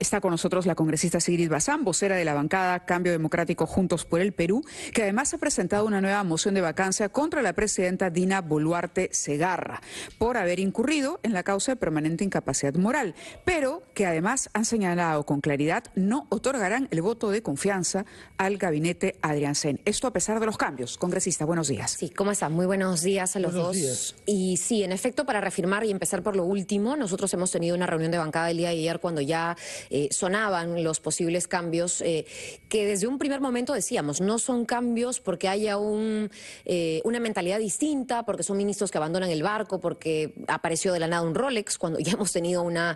Está con nosotros la congresista Sigrid Bazán, vocera de la bancada Cambio Democrático Juntos por el Perú, que además ha presentado una nueva moción de vacancia contra la presidenta Dina Boluarte Segarra por haber incurrido en la causa de permanente incapacidad moral, pero que además han señalado con claridad no otorgarán el voto de confianza al gabinete Adrián Sen. Esto a pesar de los cambios. Congresista, buenos días. Sí, ¿cómo están? Muy buenos días a los dos. Días. Y sí, en efecto, para reafirmar y empezar por lo último, nosotros hemos tenido una reunión de bancada el día de ayer cuando ya sonaban los posibles cambios que desde un primer momento decíamos, no son cambios porque haya una mentalidad distinta, porque son ministros que abandonan el barco, porque apareció de la nada un Rolex, cuando ya hemos tenido una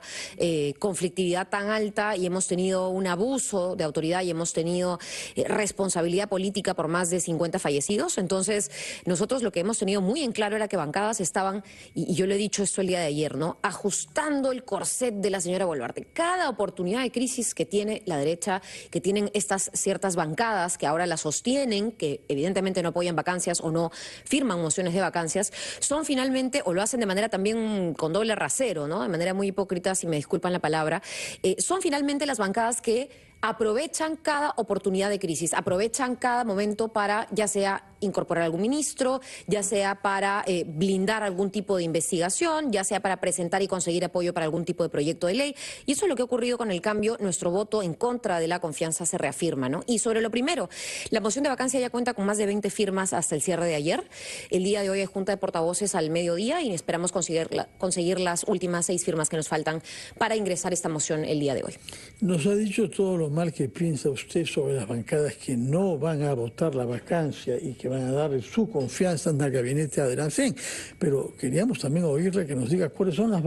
conflictividad tan alta y hemos tenido un abuso de autoridad y hemos tenido responsabilidad política por más de 50 fallecidos. Entonces, nosotros lo que hemos tenido muy en claro era que bancadas estaban, y yo le he dicho esto el día de ayer, ¿no?, ajustando el corset de la señora Boluarte. Cada oportunidad de crisis que tiene la derecha, que tienen estas ciertas bancadas que ahora la sostienen, que evidentemente no apoyan vacancias o no firman mociones de vacancias, son finalmente, o lo hacen de manera también con doble rasero, ¿no?, de manera muy hipócrita, si me disculpan la palabra, son finalmente las bancadas que aprovechan cada oportunidad de crisis, aprovechan cada momento para ya sea incorporar algún ministro, ya sea para blindar algún tipo de investigación, ya sea para presentar y conseguir apoyo para algún tipo de proyecto de ley. Y eso es lo que ha ocurrido con el cambio. Nuestro voto en contra de la confianza se reafirma, ¿no? Y sobre lo primero, la moción de vacancia ya cuenta con más de 20 firmas hasta el cierre de ayer. El día de hoy hay junta de portavoces al mediodía y esperamos conseguir las últimas 6 firmas que nos faltan para ingresar esta moción el día de hoy. Nos ha dicho todo lo mal que piensa usted sobre las bancadas que no van a votar la vacancia y que van a darle su confianza al gabinete de Adrián Sen. Pero queríamos también oírle que nos diga cuáles son las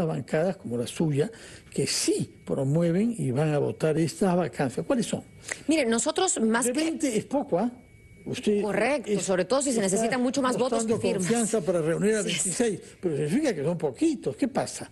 bancadas, como la suya, que sí promueven y van a votar estas vacancias. ¿Cuáles son? Miren, nosotros más de 20 es poco, ¿ah? Usted correcto, sobre todo si se necesitan mucho más votos que firmas. Confianza para reunir a 26, pero significa que son poquitos. ¿Qué pasa?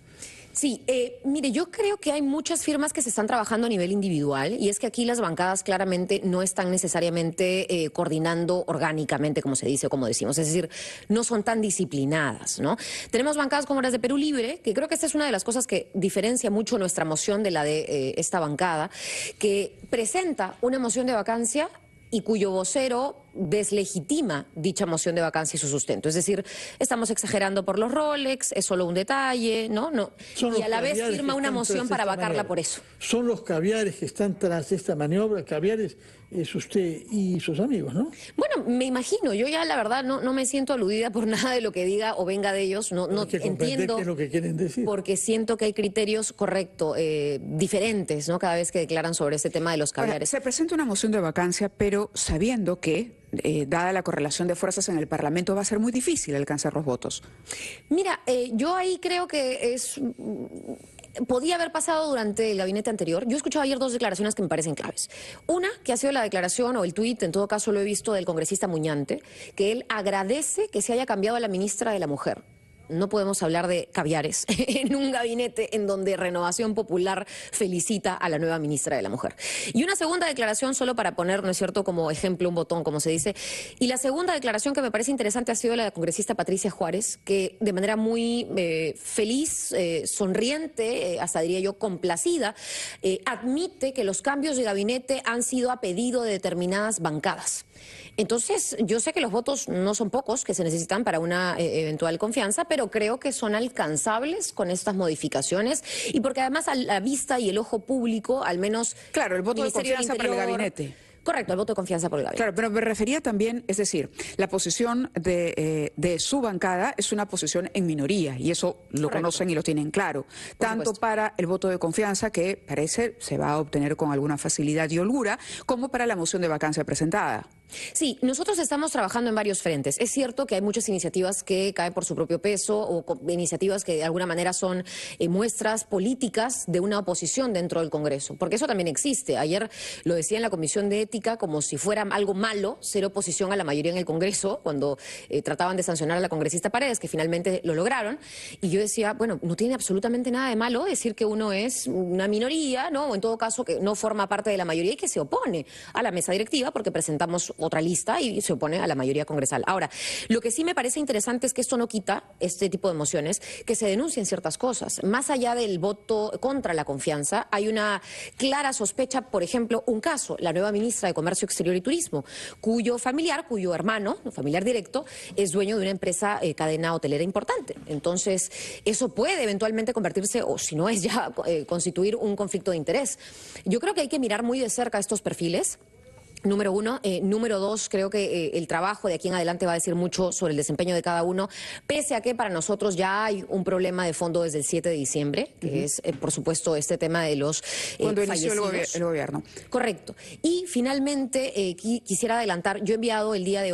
Sí, mire, yo creo que hay muchas firmas que se están trabajando a nivel individual y es que aquí las bancadas claramente no están necesariamente coordinando orgánicamente, como se dice o como decimos, es decir, no son tan disciplinadas, ¿no? Tenemos bancadas como las de Perú Libre, que creo que esta es una de las cosas que diferencia mucho nuestra moción de la de esta bancada, que presenta una moción de vacancia y cuyo vocero deslegitima dicha moción de vacancia y su sustento. Es decir, estamos exagerando por los Rolex, es solo un detalle, ¿no? Y a la vez firma una moción para vacarla por eso. Son los caviares que están tras esta maniobra. Caviares es usted y sus amigos, ¿no? Bueno, me imagino. Yo ya la verdad no me siento aludida por nada de lo que diga o venga de ellos. No entiendo qué es lo que quieren decir. Porque siento que hay criterios correctos, diferentes, ¿no?, cada vez que declaran sobre este tema de los caviares. Ahora, se presenta una moción de vacancia, pero sabiendo que dada la correlación de fuerzas en el Parlamento, va a ser muy difícil alcanzar los votos. Mira, yo ahí creo que podía haber pasado durante el gabinete anterior. Yo he escuchado ayer 2 declaraciones que me parecen claves. Una, que ha sido la declaración o el tuit, en todo caso lo he visto, del congresista Muñante, que él agradece que se haya cambiado a la ministra de la Mujer. No podemos hablar de caviares en un gabinete en donde Renovación Popular felicita a la nueva ministra de la Mujer. Y una segunda declaración, solo para poner, ¿no es cierto?, como ejemplo, un botón, como se dice. Y la segunda declaración que me parece interesante ha sido la de la congresista Patricia Juárez, que de manera muy feliz, sonriente, hasta diría yo complacida, admite que los cambios de gabinete han sido a pedido de determinadas bancadas. Entonces, yo sé que los votos no son pocos que se necesitan para una eventual confianza, pero creo que son alcanzables con estas modificaciones y porque además a la vista y el ojo público, al menos... Claro, el voto de confianza para el gabinete. Correcto, el voto de confianza por el gabinete. Claro, pero me refería también, es decir, la posición de su bancada es una posición en minoría y eso lo conocen y lo tienen claro. Tanto para el voto de confianza, que parece se va a obtener con alguna facilidad y holgura, como para la moción de vacancia presentada. Sí, nosotros estamos trabajando en varios frentes. Es cierto que hay muchas iniciativas que caen por su propio peso o iniciativas que de alguna manera son muestras políticas de una oposición dentro del Congreso, porque eso también existe. Ayer lo decía en la Comisión de Ética como si fuera algo malo ser oposición a la mayoría en el Congreso, cuando trataban de sancionar a la congresista Paredes, que finalmente lo lograron. Y yo decía, bueno, no tiene absolutamente nada de malo decir que uno es una minoría, ¿no?, o en todo caso que no forma parte de la mayoría y que se opone a la mesa directiva porque presentamos otra lista y se opone a la mayoría congresal. Ahora, lo que sí me parece interesante es que esto no quita, este tipo de mociones, que se denuncien ciertas cosas. Más allá del voto contra la confianza, hay una clara sospecha, por ejemplo, un caso, la nueva ministra de Comercio Exterior y Turismo, cuyo hermano, familiar directo, es dueño de una empresa cadena hotelera importante. Entonces, eso puede eventualmente convertirse, o si no es ya, constituir un conflicto de interés. Yo creo que hay que mirar muy de cerca estos perfiles. Número uno. Número dos, creo que el trabajo de aquí en adelante va a decir mucho sobre el desempeño de cada uno, pese a que para nosotros ya hay un problema de fondo desde el 7 de diciembre, que es, por supuesto, este tema de los cuando inició fallecidos. el gobierno. Correcto. Y finalmente, quisiera adelantar, yo he enviado el día de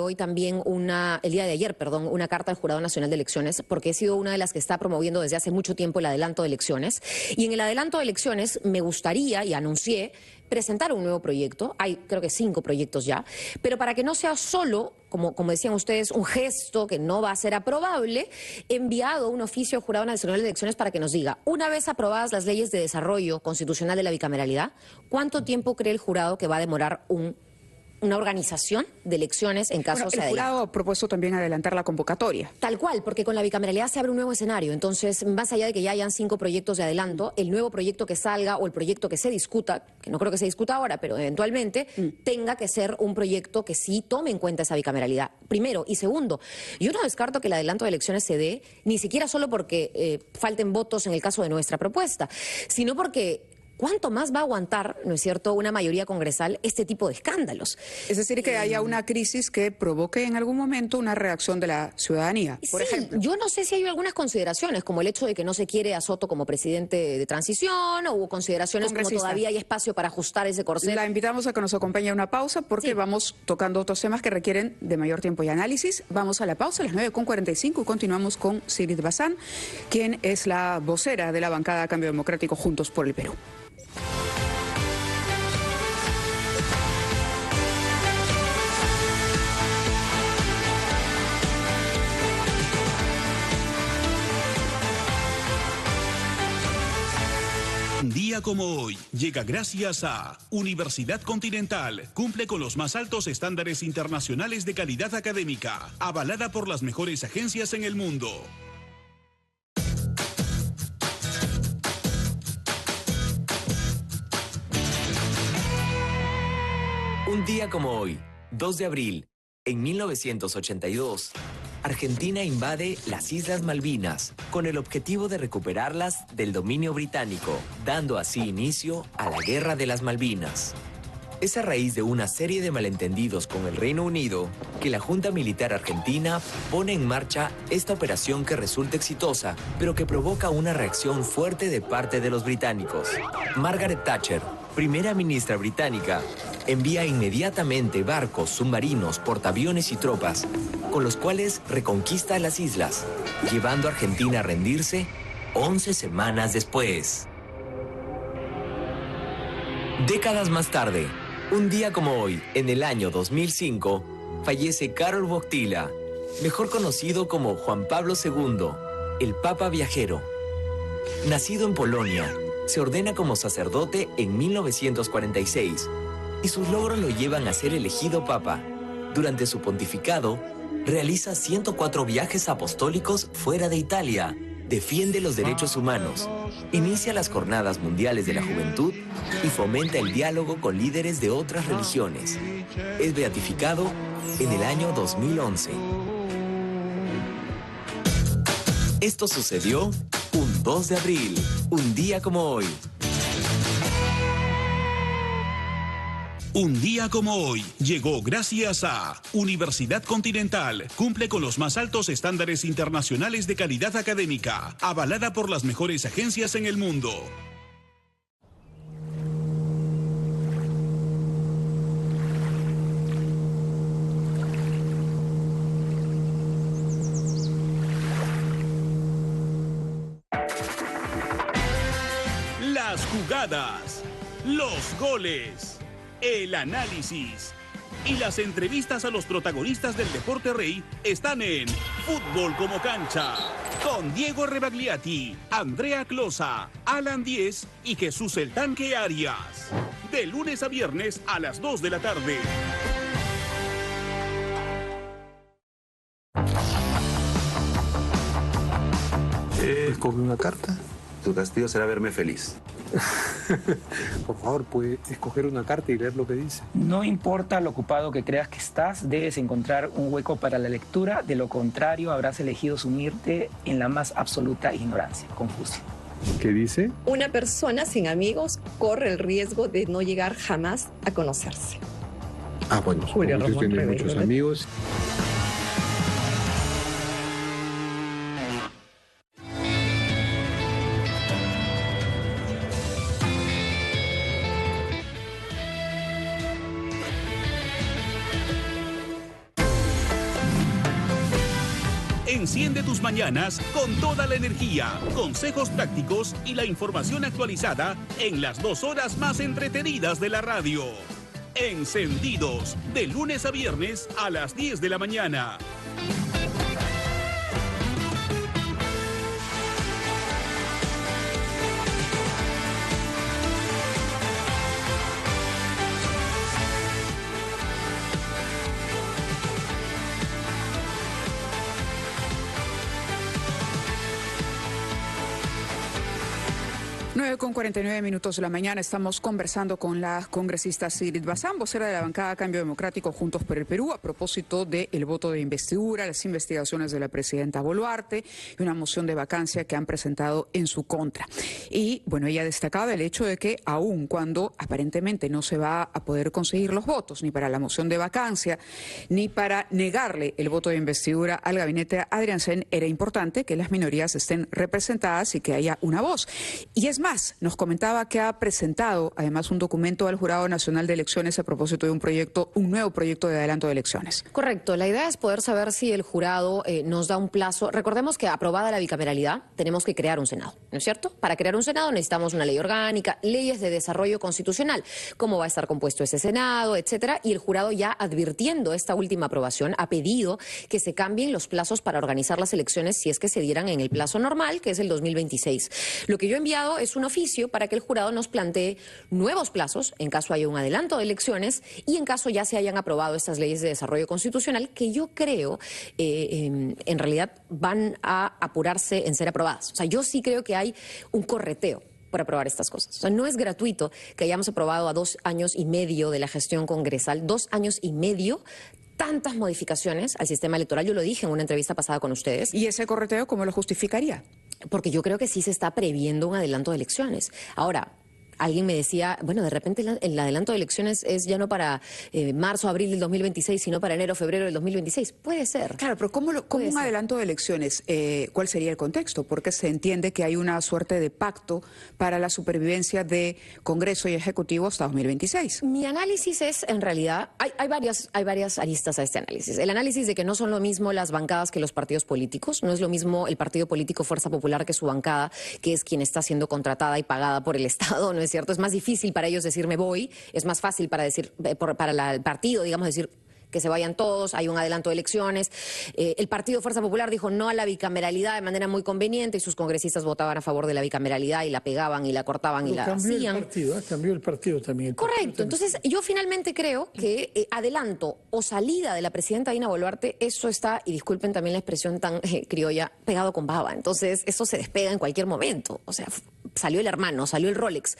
ayer, una carta al Jurado Nacional de Elecciones, porque he sido una de las que está promoviendo desde hace mucho tiempo el adelanto de elecciones. Y en el adelanto de elecciones me gustaría, y anuncié, presentar un nuevo proyecto. Hay, creo que 5 proyectos ya, pero para que no sea solo, como decían ustedes, un gesto que no va a ser aprobable, he enviado un oficio al Jurado Nacional de Elecciones para que nos diga, una vez aprobadas las leyes de desarrollo constitucional de la bicameralidad, ¿cuánto tiempo cree el jurado que va a demorar una organización de elecciones en caso El jurado ha propuesto también adelantar la convocatoria. Tal cual, porque con la bicameralidad se abre un nuevo escenario. Entonces, más allá de que ya hayan 5 proyectos de adelanto, el nuevo proyecto que salga o el proyecto que se discuta, que no creo que se discuta ahora, pero eventualmente, tenga que ser un proyecto que sí tome en cuenta esa bicameralidad. Primero. Y segundo, yo no descarto que el adelanto de elecciones se dé, ni siquiera solo porque falten votos en el caso de nuestra propuesta, sino porque ¿cuánto más va a aguantar, no es cierto, una mayoría congresal este tipo de escándalos? Es decir, que haya una crisis que provoque en algún momento una reacción de la ciudadanía, por ejemplo. Yo no sé si hay algunas consideraciones, como el hecho de que no se quiere a Soto como presidente de transición, o hubo consideraciones como todavía hay espacio para ajustar ese corset. La invitamos a que nos acompañe a una pausa porque vamos tocando otros temas que requieren de mayor tiempo y análisis. Vamos a la pausa a las 9:45 y continuamos con Sigrid Bazán, quien es la vocera de la bancada Cambio Democrático Juntos por el Perú. Un día como hoy llega gracias a Universidad Continental. Cumple con los más altos estándares internacionales de calidad académica, avalada por las mejores agencias en el mundo. Un día como hoy, 2 de abril, en 1982, Argentina invade las Islas Malvinas con el objetivo de recuperarlas del dominio británico, dando así inicio a la Guerra de las Malvinas. Es a raíz de una serie de malentendidos con el Reino Unido que la Junta Militar Argentina pone en marcha esta operación que resulta exitosa, pero que provoca una reacción fuerte de parte de los británicos. Margaret Thatcher, primera ministra británica, envía inmediatamente barcos, submarinos, portaaviones y tropas, con los cuales reconquista las islas, llevando a Argentina a rendirse 11 semanas después. Décadas más tarde, un día como hoy, en el año 2005, fallece Karol Wojtyła, mejor conocido como Juan Pablo II, el Papa Viajero. Nacido en Polonia, se ordena como sacerdote en 1946 y sus logros lo llevan a ser elegido Papa. Durante su pontificado, realiza 104 viajes apostólicos fuera de Italia, defiende los derechos humanos, inicia las Jornadas Mundiales de la Juventud y fomenta el diálogo con líderes de otras religiones. Es beatificado en el año 2011. Esto sucedió un 2 de abril, un día como hoy. Un día como hoy llegó gracias a Universidad Continental. Cumple con los más altos estándares internacionales de calidad académica, avalada por las mejores agencias en el mundo. Las jugadas, los goles, el análisis y las entrevistas a los protagonistas del deporte rey están en Fútbol como Cancha, con Diego Rebagliati, Andrea Closa, Alan Díez y Jesús el Tanque Arias. De lunes a viernes a las 2 de la tarde. escoge una carta. Tu castigo será verme feliz. Por favor, puede escoger una carta y leer lo que dice. No importa lo ocupado que creas que estás, debes encontrar un hueco para la lectura. De lo contrario, habrás elegido sumirte en la más absoluta ignorancia. Confucio. ¿Qué dice? Una persona sin amigos corre el riesgo de no llegar jamás a conocerse. Bueno, Julia Confucio Ramón tiene Revelo, muchos ¿verdad? amigos. Enciende tus mañanas con toda la energía, consejos prácticos y la información actualizada en las 2 horas más entretenidas de la radio. Encendidos, de lunes a viernes a las 10 de la mañana. Con 49 minutos de la mañana estamos conversando con la congresista Sigrid Bazán, vocera de la bancada Cambio Democrático Juntos por el Perú, a propósito del voto de investidura, las investigaciones de la presidenta Boluarte y una moción de vacancia que han presentado en su contra. Y bueno, ella destacaba el hecho de que aun cuando aparentemente no se va a poder conseguir los votos ni para la moción de vacancia ni para negarle el voto de investidura al gabinete Adriansen, era importante que las minorías estén representadas y que haya una voz. Y es más, nos comentaba que ha presentado además un documento al Jurado Nacional de Elecciones a propósito de un nuevo proyecto de adelanto de elecciones. Correcto. La idea es poder saber si el jurado nos da un plazo. Recordemos que aprobada la bicameralidad, tenemos que crear un Senado, ¿no es cierto? Para crear un Senado necesitamos una ley orgánica, leyes de desarrollo constitucional, cómo va a estar compuesto ese Senado, etcétera. Y el jurado, ya advirtiendo esta última aprobación, ha pedido que se cambien los plazos para organizar las elecciones si es que se dieran en el plazo normal, que es el 2026. Lo que yo he enviado es un oficio para que el jurado nos plantee nuevos plazos en caso haya un adelanto de elecciones y en caso ya se hayan aprobado estas leyes de desarrollo constitucional, que yo creo en realidad van a apurarse en ser aprobadas. O sea, yo sí creo que hay un correteo por aprobar estas cosas. O sea, no es gratuito que hayamos aprobado a 2 años y medio de la gestión congresal, 2 años y medio, tantas modificaciones al sistema electoral. Yo lo dije en una entrevista pasada con ustedes. ¿Y ese correteo cómo lo justificaría? Porque yo creo que sí se está previendo un adelanto de elecciones. Ahora, alguien me decía, bueno, de repente el adelanto de elecciones es ya no para marzo, abril del 2026, sino para enero, febrero del 2026. Puede ser. Claro, pero ¿cómo un adelanto de elecciones? ¿Cuál sería el contexto? Porque se entiende que hay una suerte de pacto para la supervivencia de Congreso y Ejecutivo hasta 2026. Mi análisis es, en realidad, hay varias aristas a este análisis. El análisis de que no son lo mismo las bancadas que los partidos políticos. No es lo mismo el partido político Fuerza Popular que su bancada, que es quien está siendo contratada y pagada por el Estado, ¿no es cierto? Es más difícil para ellos decir me voy, es más fácil para el partido, digamos, decir que se vayan todos, hay un adelanto de elecciones. El partido Fuerza Popular dijo no a la bicameralidad de manera muy conveniente y sus congresistas votaban a favor de la bicameralidad y la pegaban y la cortaban y la hacían. Cambió el partido también. Correcto. Entonces, yo finalmente creo que adelanto o salida de la presidenta Dina Boluarte, eso está, y disculpen también la expresión tan criolla, pegado con baba. Entonces, eso se despega en cualquier momento. O sea, salió el hermano, salió el Rolex.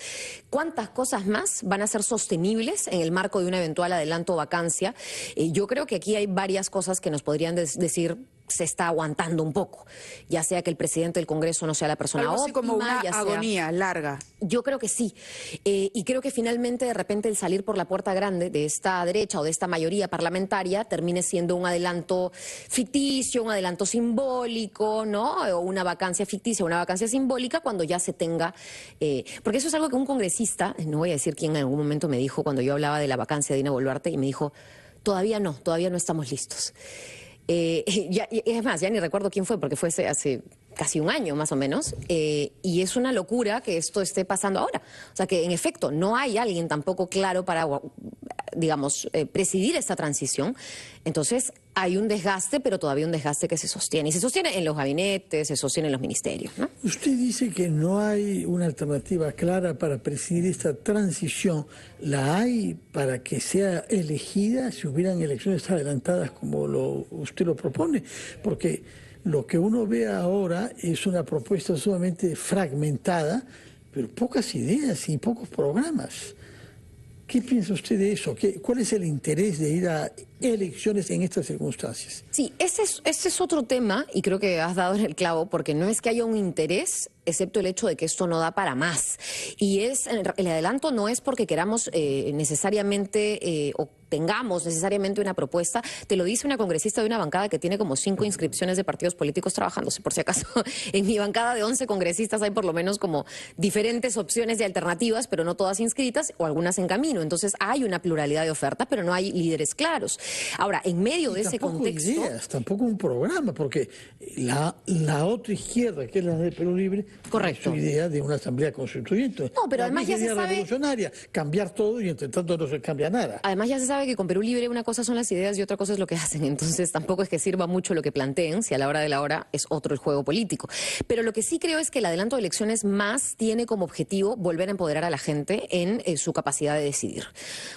¿Cuántas cosas más van a ser sostenibles en el marco de un eventual adelanto o vacancia? Yo creo que aquí hay varias cosas que nos podrían decir se está aguantando un poco, ya sea que el presidente del Congreso no sea la persona algo así óptima, como una ya sea agonía larga. Yo creo que sí, y creo que finalmente de repente el salir por la puerta grande de esta derecha o de esta mayoría parlamentaria termine siendo un adelanto ficticio, un adelanto simbólico, ¿no? O una vacancia ficticia, una vacancia simbólica cuando ya se tenga, porque eso es algo que un congresista, no voy a decir quién, en algún momento me dijo cuando yo hablaba de la vacancia de Dina Boluarte y me dijo, todavía no estamos listos. Es más, ya ni recuerdo quién fue, porque fue hace casi un año más o menos, y es una locura que esto esté pasando ahora. O sea que en efecto no hay alguien tampoco claro para, digamos, presidir esta transición. Entonces hay un desgaste, pero todavía un desgaste que se sostiene. Y se sostiene en los gabinetes, se sostiene en los ministerios, ¿no? Usted dice que no hay una alternativa clara para presidir esta transición. ¿La hay para que sea elegida si hubieran elecciones adelantadas como usted lo propone? Porque Lo que uno ve ahora es una propuesta sumamente fragmentada, pero pocas ideas y pocos programas. ¿Qué piensa usted de eso? ¿Cuál es el interés de ir a elecciones en estas circunstancias? Sí, ese es otro tema y creo que has dado en el clavo, porque no es que haya un interés, excepto el hecho de que esto no da para más. Y el adelanto no es porque queramos necesariamente o tengamos necesariamente una propuesta. Te lo dice una congresista de una bancada que tiene como 5 inscripciones de partidos políticos trabajándose. Por si acaso, en mi bancada de 11 congresistas hay por lo menos como diferentes opciones y alternativas, pero no todas inscritas o algunas en camino. Entonces hay una pluralidad de ofertas, pero no hay líderes claros. Ahora, en medio de ese contexto... ideas, tampoco un programa, porque la otra izquierda, que es la de Perú Libre, correcto, su idea de una asamblea constituyente. No, pero además ya se sabe... revolucionaria, cambiar todo y entre tanto no se cambia nada. Además ya se sabe que con Perú Libre una cosa son las ideas y otra cosa es lo que hacen. Entonces tampoco es que sirva mucho lo que planteen, si a la hora de la hora es otro el juego político. Pero lo que sí creo es que el adelanto de elecciones más tiene como objetivo volver a empoderar a la gente en su capacidad de decidir.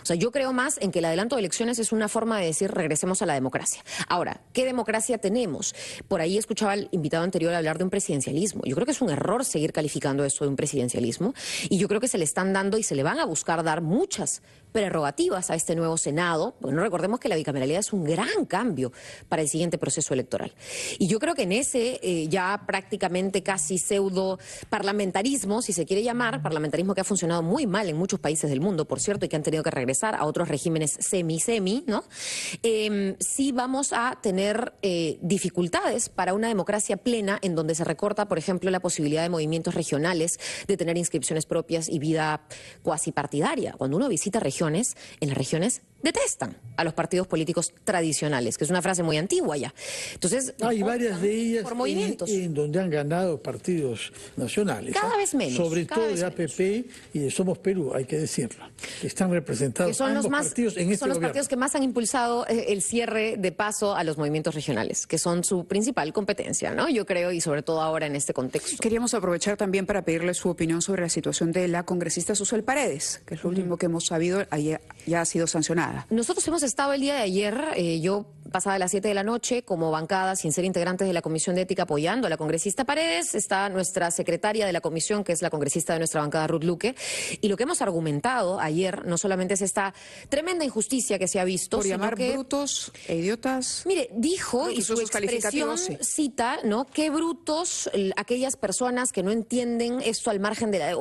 O sea, yo creo más en que el adelanto de elecciones es una forma de decir regresemos a la democracia. Ahora, ¿qué democracia tenemos? Por ahí escuchaba al invitado anterior hablar de un presidencialismo. Yo creo que es un error seguir calificando esto de un presidencialismo y yo creo que se le están dando y se le van a buscar dar muchas prerrogativas a este nuevo Senado. Bueno, recordemos que la bicameralidad es un gran cambio para el siguiente proceso electoral. Y yo creo que en ese ya prácticamente casi pseudo parlamentarismo, si se quiere llamar, parlamentarismo que ha funcionado muy mal en muchos países del mundo, por cierto, y que han tenido que regresar a otros regímenes semi, ¿no? Sí vamos a tener dificultades para una democracia plena en donde se recorta, por ejemplo, la posibilidad de movimientos regionales, de tener inscripciones propias y vida cuasi partidaria. Cuando uno visita regiones, en las regiones detestan a los partidos políticos tradicionales, que es una frase muy antigua ya. Entonces, hay varias de ellas por movimientos en donde han ganado partidos nacionales. Cada vez menos. Sobre todo de APP y de Somos Perú, hay que decirlo. Están representados ambos partidos en este son los gobierno. partidos que más han impulsado el cierre de paso a los movimientos regionales, que son su principal competencia, ¿no? Yo creo, y sobre todo ahora en este contexto. Queríamos aprovechar también para pedirle su opinión sobre la situación de la congresista Susel Paredes, que es lo último que hemos sabido, ayer ya ha sido sancionada. Nosotros hemos estado el día de ayer, yo pasada las 7 de la noche, como bancada, sin ser integrantes de la Comisión de Ética, apoyando a la congresista Paredes. Está nuestra secretaria de la comisión, que es la congresista de nuestra bancada, Ruth Luque. Y lo que hemos argumentado ayer no solamente es esta tremenda injusticia que se ha visto, por llamar sino que, brutos e idiotas. Mire, dijo, y su expresión cita, ¿no? Qué brutos aquellas personas que no entienden esto al margen de la,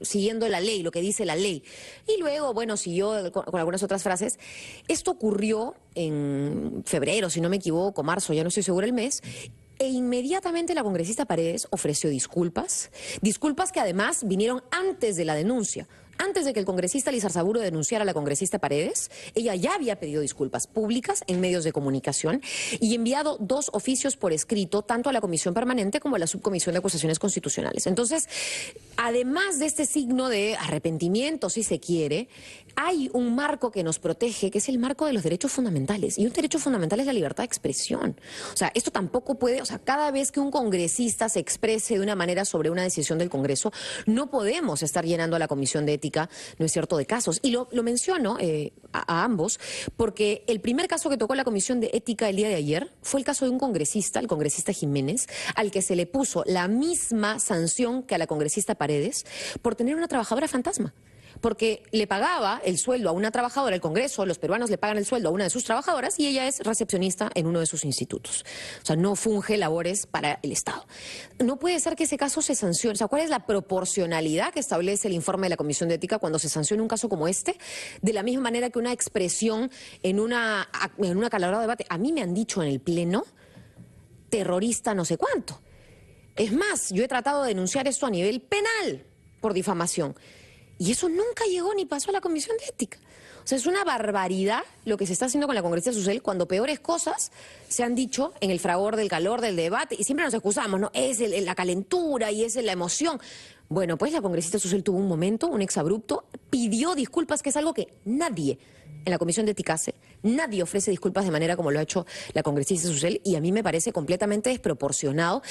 siguiendo la ley, lo que dice la ley. Y luego, bueno, siguió con algunas otras frases. Esto ocurrió en febrero, si no me equivoco, marzo, ya no estoy segura el mes, e inmediatamente la congresista Paredes ofreció disculpas que además vinieron antes de la denuncia. Antes de que el congresista Lizarzaburu denunciara a la congresista Paredes, ella ya había pedido disculpas públicas en medios de comunicación y enviado 2 oficios por escrito, tanto a la Comisión Permanente como a la Subcomisión de Acusaciones Constitucionales. Entonces, además de este signo de arrepentimiento, si se quiere, hay un marco que nos protege, que es el marco de los derechos fundamentales. Y un derecho fundamental es la libertad de expresión. O sea, esto tampoco puede, o sea, cada vez que un congresista se exprese de una manera sobre una decisión del Congreso, no podemos estar llenando a la Comisión de Ética, no es cierto, de casos. Y lo menciono a ambos, porque el primer caso que tocó la Comisión de Ética el día de ayer fue el caso de un congresista, el congresista Jiménez, al que se le puso la misma sanción que a la congresista Paredes por tener una trabajadora fantasma. Porque le pagaba el sueldo a una trabajadora, el Congreso, los peruanos le pagan el sueldo a una de sus trabajadoras y ella es recepcionista en uno de sus institutos. O sea, no funge labores para el Estado. No puede ser que ese caso se sancione. O sea, ¿cuál es la proporcionalidad que establece el informe de la Comisión de Ética cuando se sanciona un caso como este? De la misma manera que una expresión en una acalorado debate. A mí me han dicho en el Pleno, terrorista no sé cuánto. Es más, yo he tratado de denunciar esto a nivel penal por difamación. Y eso nunca llegó ni pasó a la Comisión de Ética. O sea, es una barbaridad lo que se está haciendo con la congresista Susel cuando peores cosas se han dicho en el fragor del calor del debate. Y siempre nos excusamos, ¿no? Es la calentura y es la emoción. Bueno, pues la congresista Susel tuvo un momento, un exabrupto, pidió disculpas, que es algo que nadie en la Comisión de Ética hace. Nadie ofrece disculpas de manera como lo ha hecho la congresista Susel y a mí me parece completamente desproporcionado.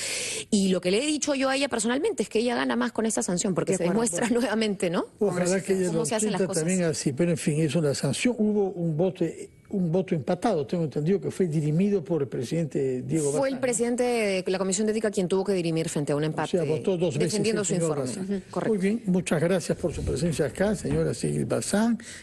Y lo que le he dicho yo a ella personalmente es que ella gana más con esta sanción porque se demuestra nuevamente, ¿no? Ojalá que ella lo sienta también así, pero en fin, es una sanción. Hubo un voto un voto empatado. Tengo entendido que fue dirimido por el presidente Diego Bazán. Fue el presidente de la Comisión de Ética quien tuvo que dirimir frente a un empate, O sea, votó 2 veces defendiendo el su señor informe. Bazán. Correcto. Muy bien, muchas gracias por su presencia acá, señora Sigrid Bazán.